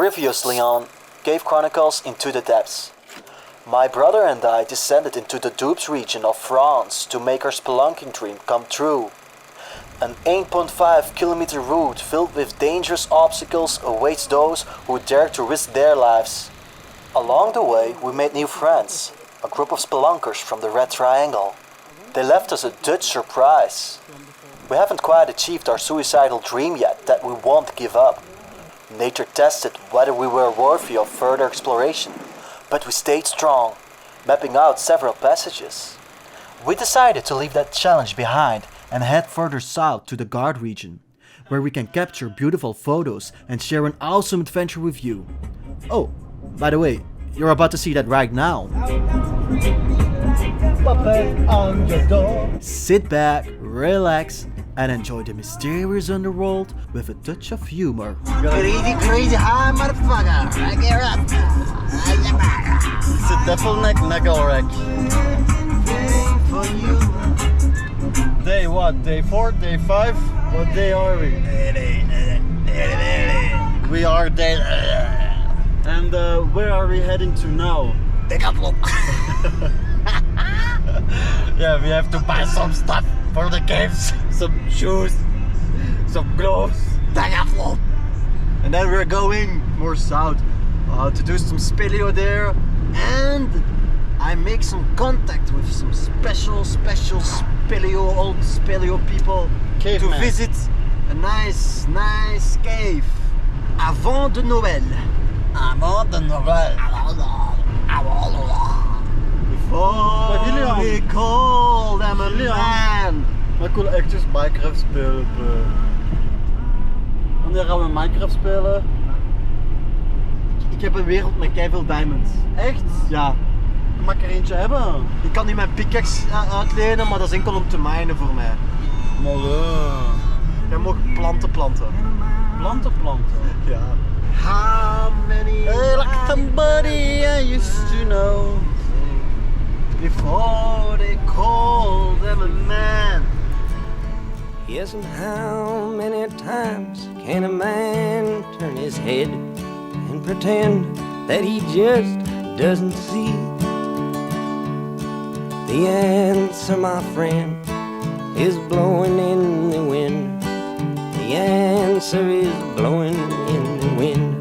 Previously on Cave Chronicles Into the Depths. My brother and I descended into the Doubs region of France to make our spelunking dream come true. An 8.5 kilometer route filled with dangerous obstacles awaits those who dare to risk their lives. Along the way we made new friends, a group of spelunkers from the Red Triangle. They left us a Dutch surprise. We haven't quite achieved our suicidal dream yet that we won't give up. Nature tested whether we were worthy of further exploration, but we stayed strong, mapping out several passages. We decided to leave that challenge behind and head further south to the Gard region, where we can capture beautiful photos and share an awesome adventure with you. Oh, by the way, you're about to see that right now. Sit back, relax, and enjoy the mysterious underworld with a touch of humor. Crazy high motherfucker. I get up. It's a devil knuckle rack. Day what? Day 4? Day 5? What day are we? We are day... And where are we heading to now? Yeah, we have to buy some stuff for the caves. Some shoes, some gloves. And then we're going more south to do some speleo there. And I make some contact with some special old speleo people to visit a nice cave. Avant de Noël. Before we call them a man. Maar cool echt dus Minecraft spelen. Wanneer gaan we Minecraft spelen? Ik heb een wereld met keiveel diamonds. Echt? Ja. Mag ik er eentje hebben? Ik kan nu mijn pickaxe uitlenen, maar dat is enkel om te minen voor mij. Molle. Jij mag planten. Planten? Ja. How many... Hey, like somebody I used to know. Before they call them a man. Yes, and how many times can a man turn his head and pretend that he just doesn't see? The answer, my friend, is blowing in the wind. The answer is blowing in the wind.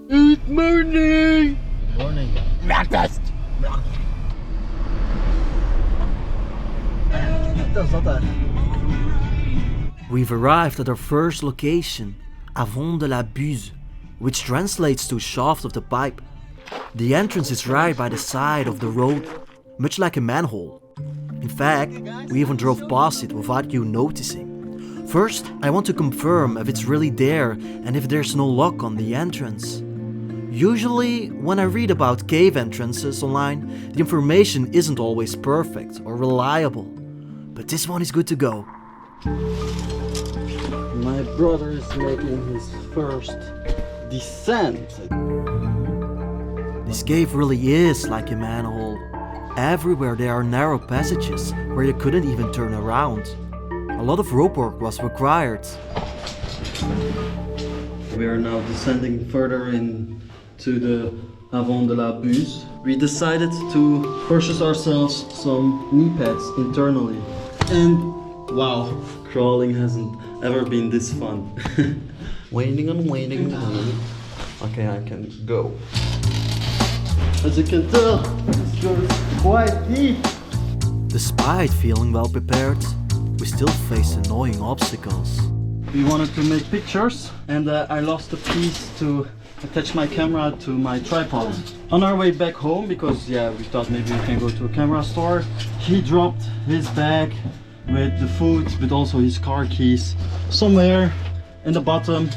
Good morning! Good morning. Breakfast! Dat is dat daar. We've arrived at our first location, Aven De La Buse, which translates to shaft of the pipe. The entrance is right by the side of the road, much like a manhole. In fact, we even drove past it without you noticing. First, I want to confirm if it's really there and if there's no lock on the entrance. Usually, when I read about cave entrances online, the information isn't always perfect or reliable. But this one is good to go. My brother is making his first descent. This cave really is like a manhole. Everywhere there are narrow passages where you couldn't even turn around. A lot of rope work was required. We are now descending further into the Aven De La Buse. We decided to purchase ourselves some knee pads internally. And wow, crawling hasn't ever been this fun. waiting. Okay, I can go. As you can tell, it's quite deep. Despite feeling well prepared, we still face annoying obstacles. We wanted to make pictures and I lost a piece to attach my camera to my tripod. On our way back home, because we thought maybe we can go to a camera store, he dropped his bag with the food but also his car keys somewhere in the bottom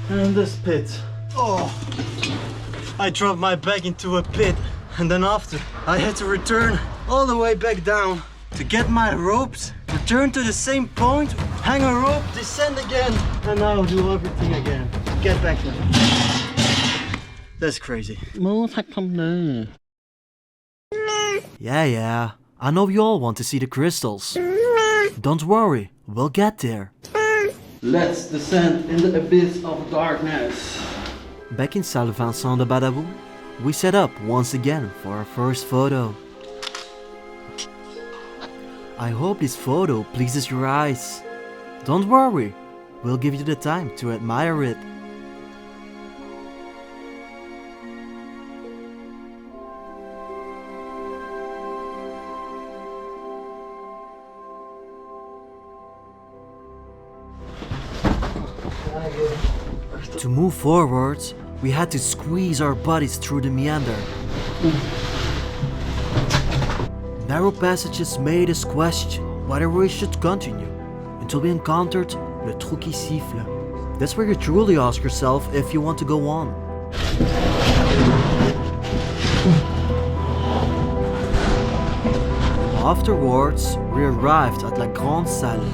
and this pit. Oh, I dropped my bag into a pit and then after I had to return all the way back down to get my ropes, return to the same point, hang a rope, descend again, and now do everything again. Get back there. That's crazy. Yeah, I know you all want to see the crystals. Don't worry, we'll get there. Let's descend in the abyss of darkness. Back in Salle Vincent de Badabout, we set up once again for our first photo. I hope this photo pleases your eyes. Don't worry, we'll give you the time to admire it. To move forwards, we had to squeeze our bodies through the meander. Narrow passages made us question whether we should continue, until we encountered le trou qui siffle. That's where you truly ask yourself if you want to go on. Afterwards, we arrived at La Grande Salle.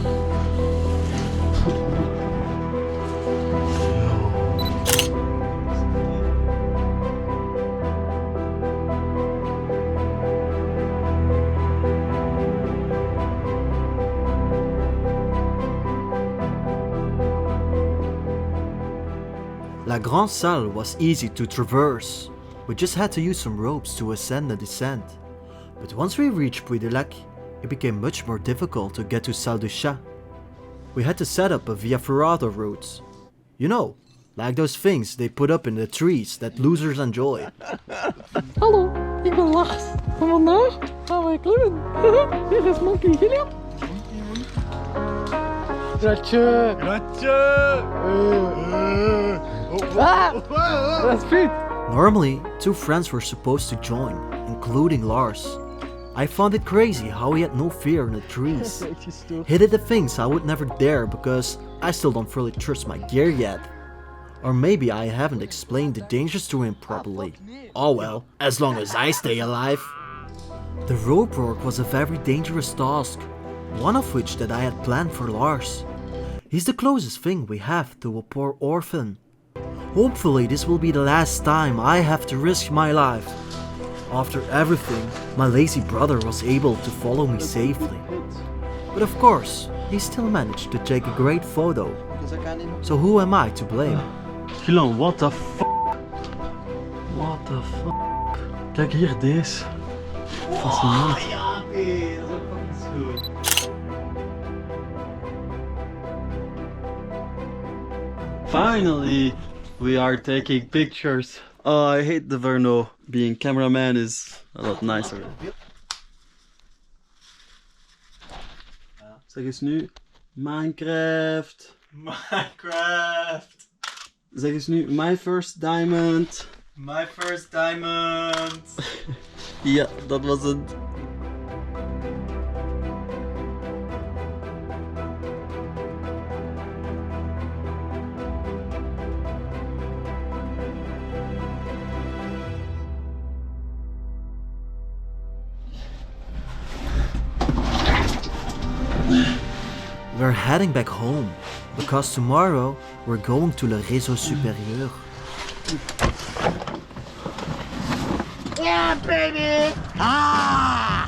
La Grande Salle was easy to traverse. We just had to use some ropes to ascend and descend. But once we reached Puy de Lac, it became much more difficult to get to Salle du Chat. We had to set up a Via Ferrata route. You know, like those things they put up in the trees that losers enjoy. Hallo, ik ben Lars. En vandaag gaan wij klimmen. Dit is Monkey William. Gratje. That's Pete. Normally, two friends were supposed to join, including Lars. I found it crazy how he had no fear in the trees. He did the things I would never dare because I still don't fully trust my gear yet. Or maybe I haven't explained the dangers to him properly. Oh well, as long as I stay alive. The rope work was a very dangerous task, one of which that I had planned for Lars. He's the closest thing we have to a poor orphan. Hopefully this will be the last time I have to risk my life. After everything, my lazy brother was able to follow me safely. But of course, he still managed to take a great photo. So who am I to blame? Gilan, what the f***? What the f***? Kijk hier, deze. Fascinant. Ja, nee, dat is ook fucking goed. Finally, we are taking pictures. Oh, I hate the Verneau. Being cameraman is a lot nicer. Zeg eens nu, Minecraft. Minecraft. Zeg eens nu, my first diamond. My first diamond. Ja, dat was het. We're heading back home, because tomorrow we're going to le Réseau Supérieur. Yeah, baby! Ah!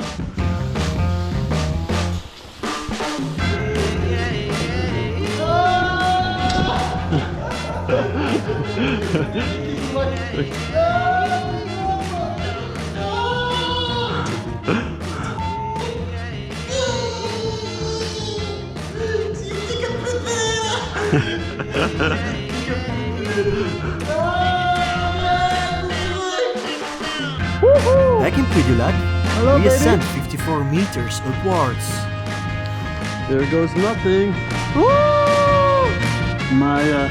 Back in Puy de Lac, we ascend 54 meters upwards. There goes nothing. My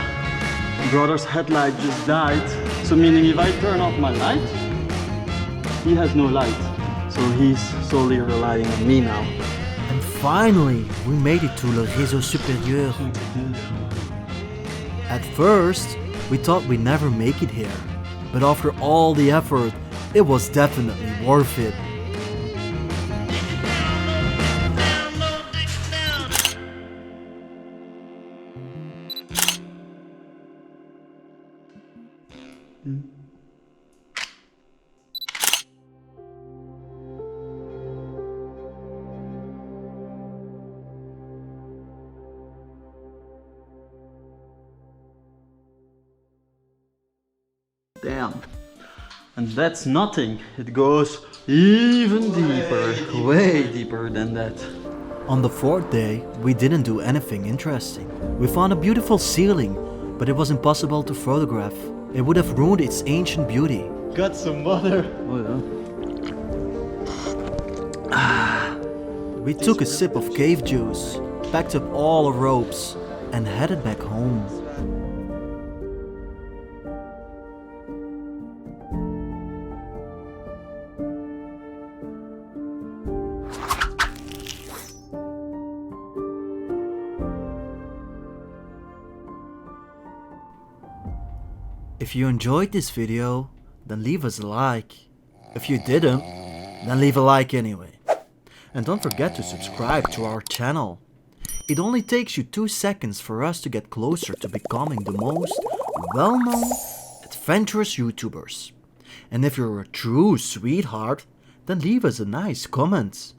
brother's headlight just died. So meaning if I turn off my light, he has no light. So he's solely relying on me now. And finally, we made it to le Réseau Supérieur. At first, we thought we'd never make it here. But after all the effort, it was definitely worth it. Damn. And that's nothing. It goes even deeper, way deeper than that. On the fourth day, we didn't do anything interesting. We found a beautiful ceiling, but it was impossible to photograph. It would have ruined its ancient beauty. Got some water. Oh yeah. We took a sip of cave juice, packed up all our ropes, and headed back home. If you enjoyed this video, then leave us a like. If you didn't, then leave a like anyway. And don't forget to subscribe to our channel. It only takes you 2 seconds for us to get closer to becoming the most well-known, adventurous YouTubers. And if you're a true sweetheart, then leave us a nice comment.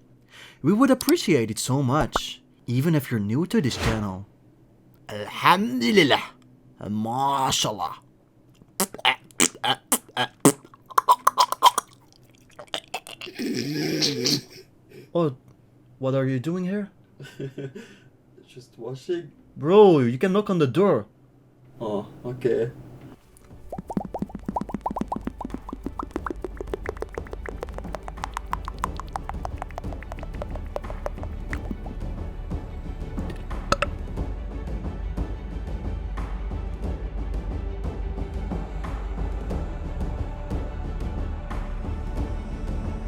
We would appreciate it so much, even if you're new to this channel. Alhamdulillah, mashallah. Oh, what are you doing here? Just washing. Bro, you can knock on the door. Oh, okay.